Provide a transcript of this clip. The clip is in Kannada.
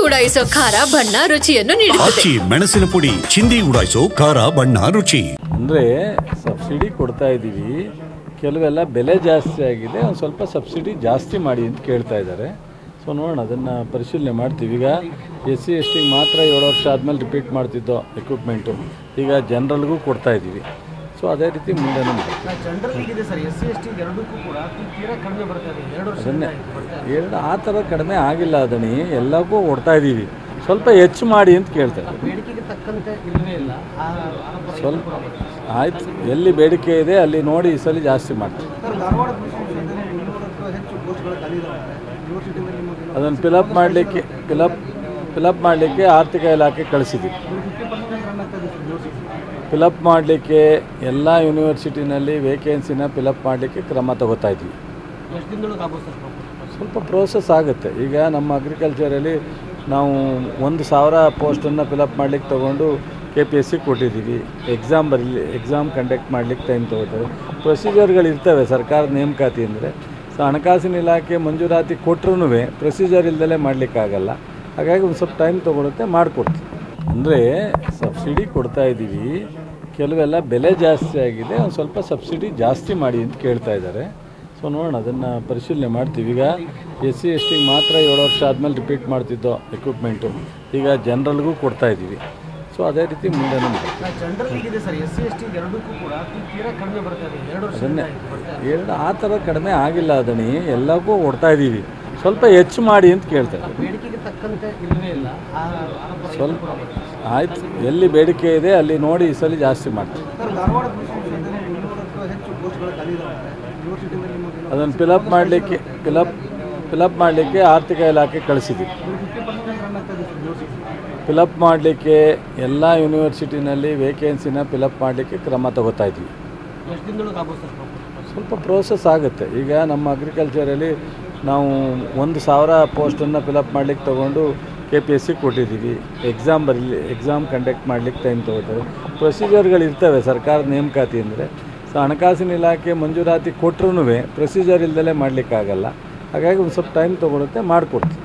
ಉಡಾಯಿಸೋ ಖಾರ ಬಣ್ಣ ರುಚಿಯನ್ನು ನೀಡುತ್ತದೆ. ಮೆಣಸಿನ ಪುಡಿ ಚಿಂದಿ ಉಡಾಯಿಸೋ ಖಾರ ಬಣ್ಣ ರುಚಿ. ಅಂದರೆ ಸಬ್ಸಿಡಿ ಕೊಡ್ತಾ ಇದ್ದೀವಿ, ಕೆಲವೆಲ್ಲ ಬೆಲೆ ಜಾಸ್ತಿ ಆಗಿದೆ, ಒಂದು ಸ್ವಲ್ಪ ಸಬ್ಸಿಡಿ ಜಾಸ್ತಿ ಮಾಡಿ ಅಂತ ಕೇಳ್ತಾ ಇದ್ದಾರೆ. ಸೊ ನೋಡೋಣ, ಅದನ್ನು ಪರಿಶೀಲನೆ ಮಾಡ್ತೀವಿ. ಈಗ SC ST ಮಾತ್ರ 7 ವರ್ಷ ಆದಮೇಲೆ ರಿಪೀಟ್ ಮಾಡ್ತಿದ್ದೋ ಎಕ್ವಿಪ್ಮೆಂಟು, ಈಗ ಜನರಲ್ಗೂ ಕೊಡ್ತಾ ಇದ್ದೀವಿ. ಸೊ ಅದೇ ರೀತಿ ಮುಂದೆ ಅದನ್ನೇ ಆ ಥರ ಕಡಿಮೆ ಆಗಿಲ್ಲ ಅದನ್ನೇ, ಎಲ್ಲಕ್ಕೂ ಕೊಡ್ತಾ ಇದ್ದೀವಿ. ಸ್ವಲ್ಪ ಹೆಚ್ಚು ಮಾಡಿ ಅಂತ ಕೇಳ್ತಾರೆ. ಸ್ವಲ್ಪ ಆಯ್ತು, ಎಲ್ಲಿ ಬೇಡಿಕೆ ಇದೆ ಅಲ್ಲಿ ನೋಡಿ ಈ ಸಲ ಜಾಸ್ತಿ ಮಾಡ್ತೀವಿ. ಅದನ್ನು ಫಿಲಪ್ ಮಾಡಲಿಕ್ಕೆ ಆರ್ಥಿಕ ಇಲಾಖೆ ಕಳಿಸಿದ್ದೀವಿ. ಫಿಲಪ್ ಮಾಡಲಿಕ್ಕೆ ಎಲ್ಲ ಯೂನಿವರ್ಸಿಟಿನಲ್ಲಿ ವೇಕೆನ್ಸಿನ ಫಿಲಪ್ ಮಾಡಲಿಕ್ಕೆ ಕ್ರಮ ತಗೋತಾ ಇದ್ವಿ. ಸ್ವಲ್ಪ ಪ್ರೋಸೆಸ್ ಆಗುತ್ತೆ. ಈಗ ನಮ್ಮ ಅಗ್ರಿಕಲ್ಚರಲ್ಲಿ ನಾವು 1000 ಪೋಸ್ಟನ್ನು ಫಿಲಪ್ ಮಾಡಲಿಕ್ಕೆ ತೊಗೊಂಡು KPSC ಕೊಟ್ಟಿದ್ದೀವಿ. ಎಕ್ಸಾಮ್ ಕಂಡಕ್ಟ್ ಮಾಡಲಿಕ್ಕೆ ಟೈಮ್ ತೊಗೋತಾರೆ. ಪ್ರೊಸೀಜರ್ಗಳಿರ್ತವೆ ಸರ್ಕಾರದ ನೇಮಕಾತಿ ಅಂದರೆ. ಸೊ ಹಣಕಾಸಿನ ಇಲಾಖೆ ಮಂಜೂರಾತಿ ಕೊಟ್ಟರೂ ಪ್ರೊಸೀಜರ್ ಇಲ್ಲದಲೇ ಮಾಡಲಿಕ್ಕಾಗಲ್ಲ. ಹಾಗಾಗಿ ಒಂದು ಸ್ವಲ್ಪ ಟೈಮ್ ತೊಗೊಳುತ್ತೆ, ಮಾಡಿಕೊಡ್ತೀವಿ. ಅಂದರೆ ಸಬ್ಸಿಡಿ ಕೊಡ್ತಾ ಇದ್ದೀವಿ, ಕೆಲವೆಲ್ಲ ಬೆಲೆ ಜಾಸ್ತಿ ಆಗಿದೆ, ಒಂದು ಸ್ವಲ್ಪ ಸಬ್ಸಿಡಿ ಜಾಸ್ತಿ ಮಾಡಿ ಅಂತ ಕೇಳ್ತಾ ಇದ್ದಾರೆ. ಸೊ ನೋಡೋಣ, ಅದನ್ನು ಪರಿಶೀಲನೆ ಮಾಡ್ತೀವಿ. ಈಗ SC ST ಮಾತ್ರ 7 ವರ್ಷ ಆದಮೇಲೆ ರಿಪೀಟ್ ಮಾಡ್ತಿದ್ದೋ ಎಕ್ವಿಪ್ಮೆಂಟು, ಈಗ ಜನರಲ್ಗೂ ಕೊಡ್ತಾ ಇದ್ದೀವಿ. ಸೊ ಅದೇ ರೀತಿ ಮುಂದೆ ಅದನ್ನೇ ಆ ಥರ ಕಡಿಮೆ ಆಗಿಲ್ಲ ಅದನ್ನೇ, ಎಲ್ಲಕ್ಕೂ ಕೊಡ್ತಾ ಇದ್ದೀವಿ. ಸ್ವಲ್ಪ ಹೆಚ್ಚು ಮಾಡಿ ಅಂತ ಕೇಳ್ತಾರೆ. ಸ್ವಲ್ಪ ಆಯ್ತು, ಎಲ್ಲಿ ಬೇಡಿಕೆ ಇದೆ ಅಲ್ಲಿ ನೋಡಿ ಈ ಸಲ ಜಾಸ್ತಿ ಮಾಡ್ತೀವಿ. ಅದನ್ನು ಫಿಲಪ್ ಮಾಡಲಿಕ್ಕೆ ಆರ್ಥಿಕ ಇಲಾಖೆ ಕಳಿಸಿದ್ದೀವಿ. ಫಿಲಪ್ ಮಾಡಲಿಕ್ಕೆ ಎಲ್ಲ ಯೂನಿವರ್ಸಿಟಿನಲ್ಲಿ ವೇಕೆನ್ಸಿನ ಫಿಲಪ್ ಮಾಡಲಿಕ್ಕೆ ಕ್ರಮ ತಗೋತಾ ಇದ್ವಿ. ಸ್ವಲ್ಪ ಪ್ರೋಸೆಸ್ ಆಗುತ್ತೆ. ಈಗ ನಮ್ಮ ಅಗ್ರಿಕಲ್ಚರಲ್ಲಿ ನಾವು 1000 ಪೋಸ್ಟನ್ನು ಫಿಲಪ್ ಮಾಡಲಿಕ್ಕೆ ತೊಗೊಂಡು KPSC ಕೊಟ್ಟಿದ್ದೀವಿ. ಎಕ್ಸಾಮ್ ಕಂಡಕ್ಟ್ ಮಾಡಲಿಕ್ಕೆ ಟೈಮ್ ತೊಗೋತಾರೆ. ಪ್ರೊಸೀಜರ್ಗಳಿರ್ತವೆ ಸರ್ಕಾರದ ನೇಮಕಾತಿ ಅಂದರೆ. ಸೊ ಹಣಕಾಸಿನ ಇಲಾಖೆ ಮಂಜೂರಾತಿ ಕೊಟ್ಟರೂ ಪ್ರೊಸೀಜರ್ ಇಲ್ಲದಲೇ ಮಾಡಲಿಕ್ಕಾಗಲ್ಲ. ಹಾಗಾಗಿ ಒಂದು ಸ್ವಲ್ಪ ಟೈಮ್ ತೊಗೊಳುತ್ತೆ, ಮಾಡಿಕೊಡ್ತೀವಿ.